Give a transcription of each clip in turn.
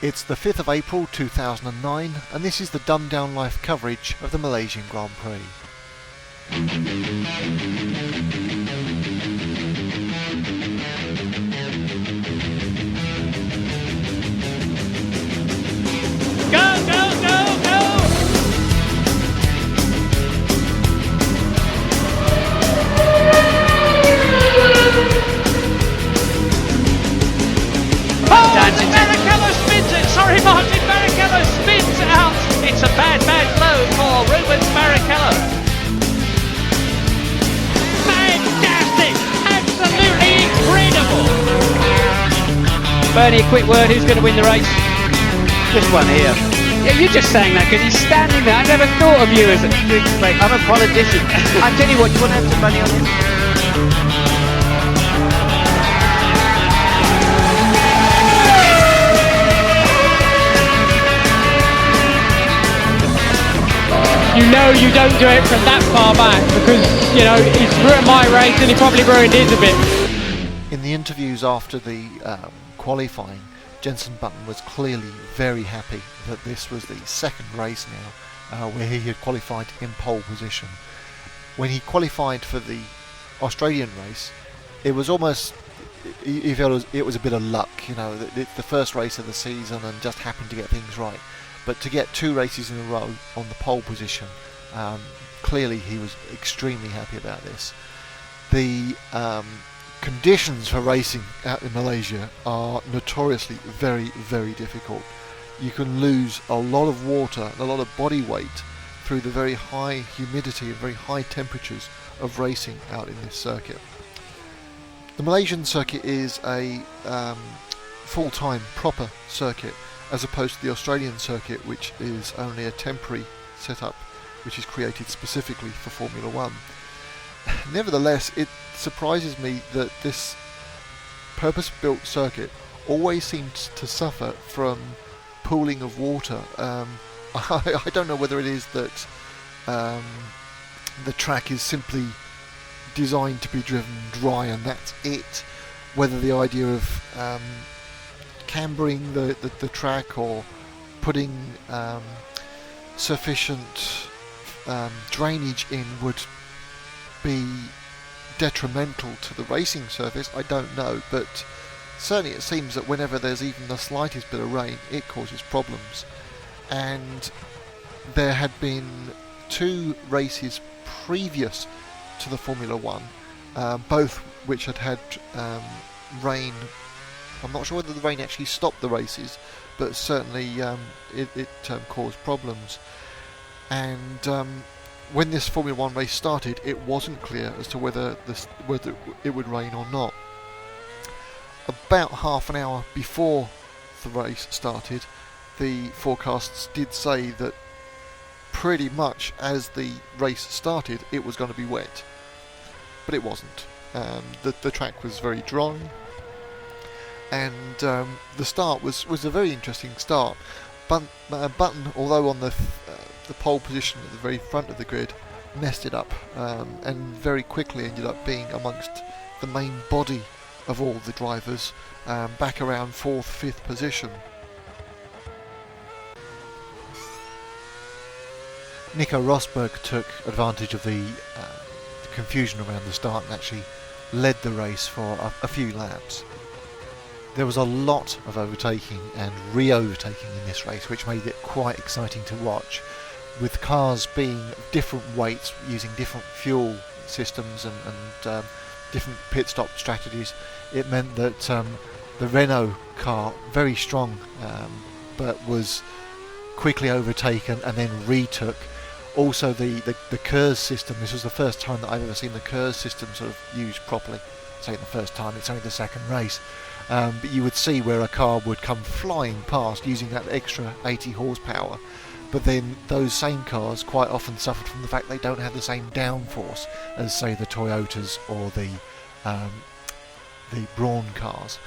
It's the 5th of April 2009 and this is the dumbed down live coverage of the Malaysian Grand Prix. Go, go, go, go! Sorry, Martin Barrichello spins out. It's a bad blow for Rubens Barrichello. Fantastic! Absolutely incredible! Bernie, a quick word. Who's going to win the race? This one here. Yeah, you're just saying that because he's standing there. I never thought of you as a... Mate, I'm a politician. I tell you what, you want to have some money on him? You know you don't do it from that far back because, you know, he's ruined my race and he probably ruined his a bit. In the interviews after the qualifying, Jenson Button was clearly very happy that this was the second race now where he had qualified in pole position. When he qualified for the Australian race, it was almost, he felt it was a bit of luck, you know, it's the first race of the season and just happened to get things right. But to get two races in a row on the pole position, clearly he was extremely happy about this. The conditions for racing out in Malaysia are notoriously very, very difficult. You can lose a lot of water and a lot of body weight through the very high humidity and very high temperatures of racing out in this circuit. The Malaysian circuit is a full-time proper circuit, as opposed to the Australian circuit, which is only a temporary setup which is created specifically for Formula 1. Nevertheless, it surprises me that this purpose-built circuit always seems to suffer from pooling of water. I don't know whether it is that the track is simply designed to be driven dry and that's it, whether the idea of cambering the track or putting sufficient drainage in would be detrimental to the racing surface, I don't know, but certainly it seems that whenever there's even the slightest bit of rain it causes problems. And there had been two races previous to the Formula 1, both which had rain. I'm not sure whether the rain actually stopped the races, but certainly it caused problems. And when this Formula 1 race started, it wasn't clear as to whether it would rain or not. About half an hour before the race started, the forecasts did say that pretty much as the race started, it was going to be wet, but it wasn't. The track was very dry. And the start was a very interesting start. Button, although on the pole position at the very front of the grid, messed it up and very quickly ended up being amongst the main body of all the drivers, back around 4th, 5th position. Nico Rosberg took advantage of the confusion around the start and actually led the race for a few laps. There was a lot of overtaking and re-overtaking in this race, which made it quite exciting to watch, with cars being different weights, using different fuel systems and different pit stop strategies. It meant that the Renault car, very strong, but was quickly overtaken and then retook. Also the KERS system, this was the first time that I've ever seen the KERS system sort of used properly. Say the first time, it's only the second race. But you would see where a car would come flying past using that extra 80 horsepower, but then those same cars quite often suffered from the fact they don't have the same downforce as, say, the Toyotas or the Brawn cars,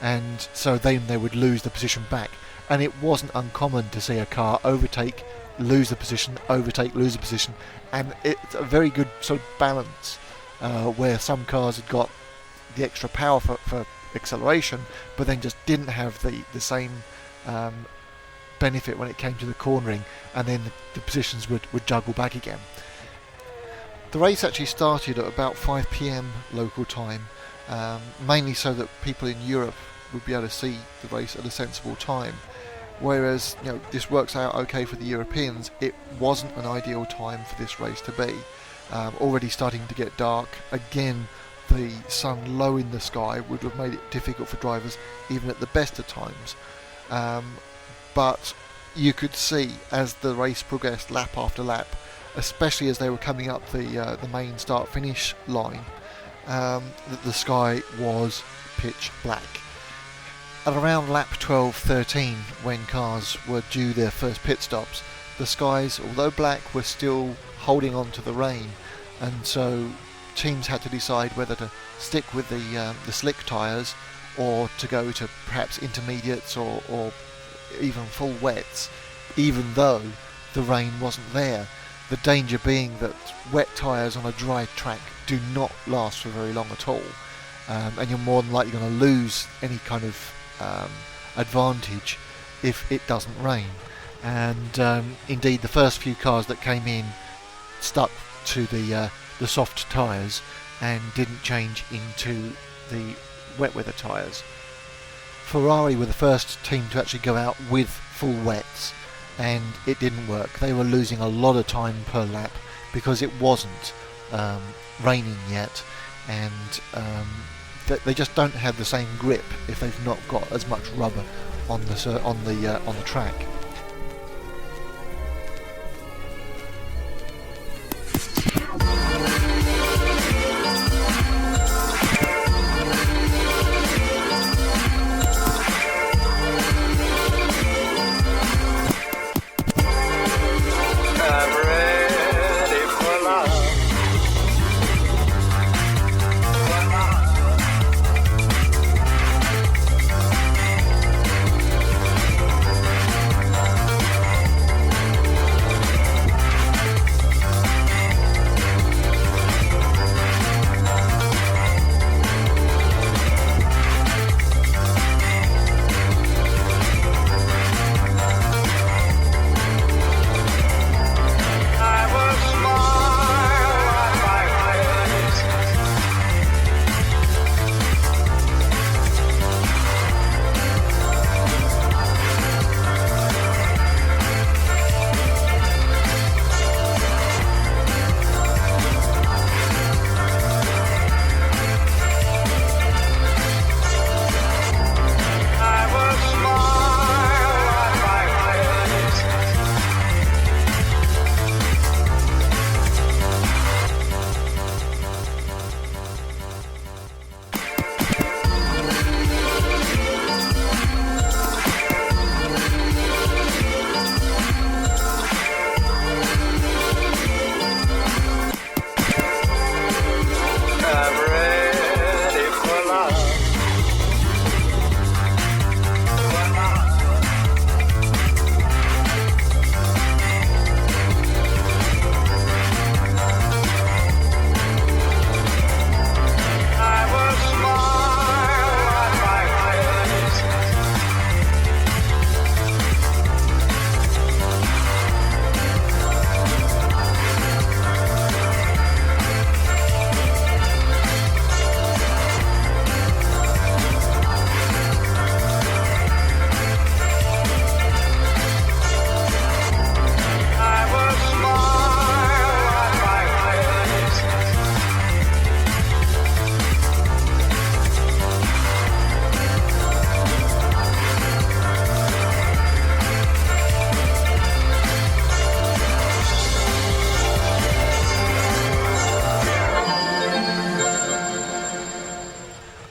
and so then they would lose the position back. And it wasn't uncommon to see a car overtake, lose the position, overtake, lose the position, and it's a very good sort of balance where some cars had got the extra power for acceleration, but then just didn't have the same benefit when it came to the cornering, and then the positions would juggle back again. The race actually started at about 5 p.m. local time, mainly so that people in Europe would be able to see the race at a sensible time. Whereas, this works out okay for the Europeans, it wasn't an ideal time for this race to be. Already starting to get dark. Again, the sun low in the sky would have made it difficult for drivers even at the best of times. But you could see as the race progressed lap after lap, especially as they were coming up the main start-finish line, that the sky was pitch black. At around lap 12-13, when cars were due their first pit stops, the skies, although black, were still holding on to the rain, and so teams had to decide whether to stick with the slick tyres or to go to perhaps intermediates or even full wets, even though the rain wasn't there. The danger being that wet tyres on a dry track do not last for very long at all, and you're more than likely going to lose any kind of advantage if it doesn't rain. And indeed, the first few cars that came in stuck to the soft tyres and didn't change into the wet weather tyres. Ferrari were the first team to actually go out with full wets, and it didn't work. They were losing a lot of time per lap because it wasn't raining yet, and they just don't have the same grip if they've not got as much rubber on the track.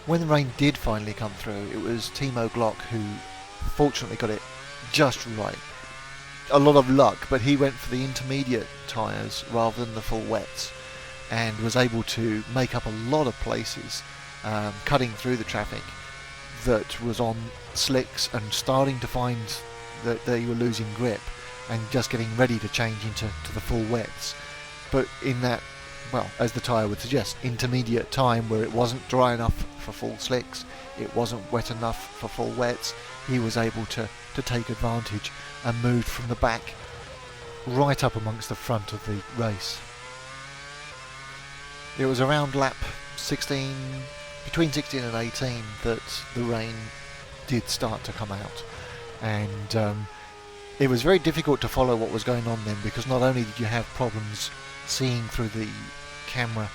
When the rain did finally come through, it was Timo Glock who fortunately got it just right. A lot of luck, but he went for the intermediate tyres rather than the full wets, and was able to make up a lot of places, cutting through the traffic that was on slicks and starting to find that they were losing grip and just getting ready to change into the full wets. But in that well, as the tyre would suggest, intermediate time where it wasn't dry enough for full slicks, it wasn't wet enough for full wets, he was able to take advantage and moved from the back right up amongst the front of the race. It was around lap 16, between 16 and 18, that the rain did start to come out, and it was very difficult to follow what was going on then, because not only did you have problems seeing through the camera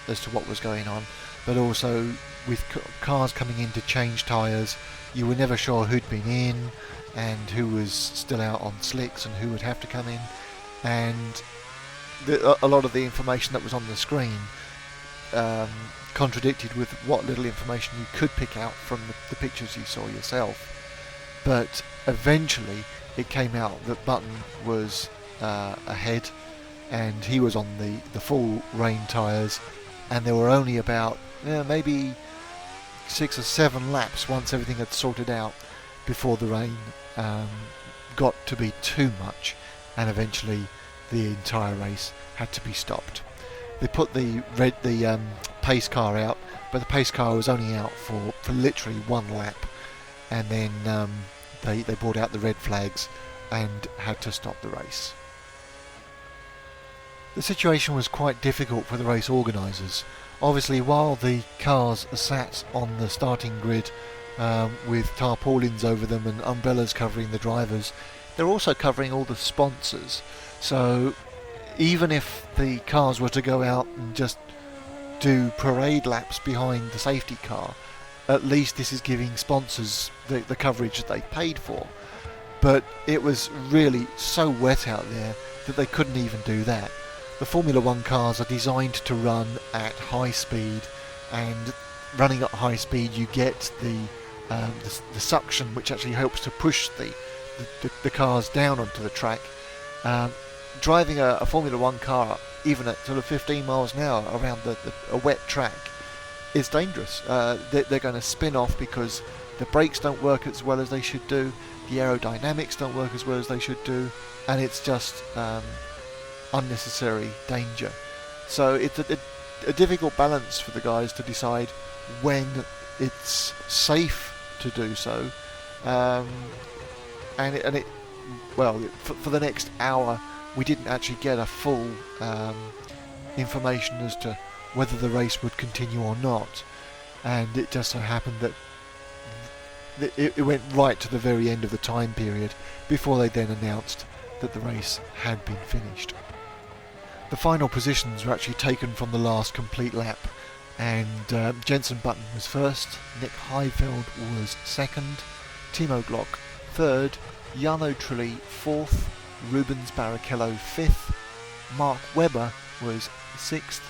as to what was going on, but also with cars coming in to change tyres, you were never sure who'd been in and who was still out on slicks and who would have to come in, and a lot of the information that was on the screen contradicted with what little information you could pick out from the pictures you saw yourself. But eventually it came out that Button was ahead, and he was on the full rain tyres, and there were only about maybe 6 or 7 laps once everything had sorted out before the rain got to be too much, and eventually the entire race had to be stopped. They put the pace car out, but the pace car was only out for literally 1 lap, and then they brought out the red flags and had to stop the race. The situation was quite difficult for the race organisers. Obviously, while the cars are sat on the starting grid with tarpaulins over them and umbrellas covering the drivers, they're also covering all the sponsors. So even if the cars were to go out and just do parade laps behind the safety car, at least this is giving sponsors the coverage that they paid for. But it was really so wet out there that they couldn't even do that. The Formula 1 cars are designed to run at high speed, and running at high speed you get the suction which actually helps to push the cars down onto the track. Driving a Formula 1 car even at sort of 15 miles an hour around a wet track is dangerous. They're going to spin off because the brakes don't work as well as they should do, the aerodynamics don't work as well as they should do, and it's just unnecessary danger. So it's a difficult balance for the guys to decide when it's safe to do so, for the next hour we didn't actually get a full information as to whether the race would continue or not, and it just so happened that it went right to the very end of the time period before they then announced that the race had been finished. The final positions were actually taken from the last complete lap, and Jenson Button was first, Nick Heidfeld was second, Timo Glock third, Jarno Trulli fourth, Rubens Barrichello fifth, Mark Webber was sixth,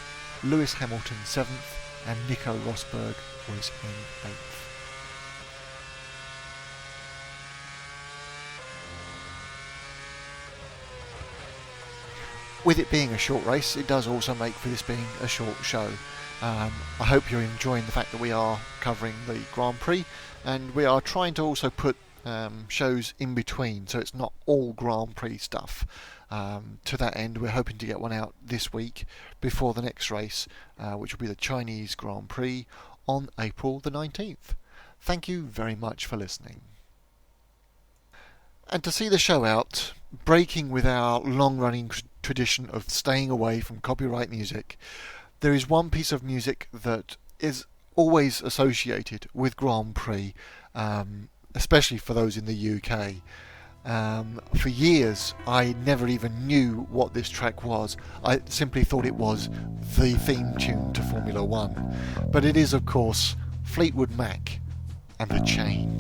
Lewis Hamilton seventh, and Nico Rosberg was in eighth. With it being a short race, it does also make for this being a short show. I hope you're enjoying the fact that we are covering the Grand Prix, and we are trying to also put shows in between, so it's not all Grand Prix stuff. To that end, we're hoping to get one out this week before the next race, which will be the Chinese Grand Prix on April the 19th. Thank you very much for listening. And to see the show out, breaking with our long-running tradition of staying away from copyright music, there is one piece of music that is always associated with Grand Prix, especially for those in the UK. For years I never even knew what this track was. I simply thought it was the theme tune to Formula 1. But it is, of course, Fleetwood Mac and The Chain.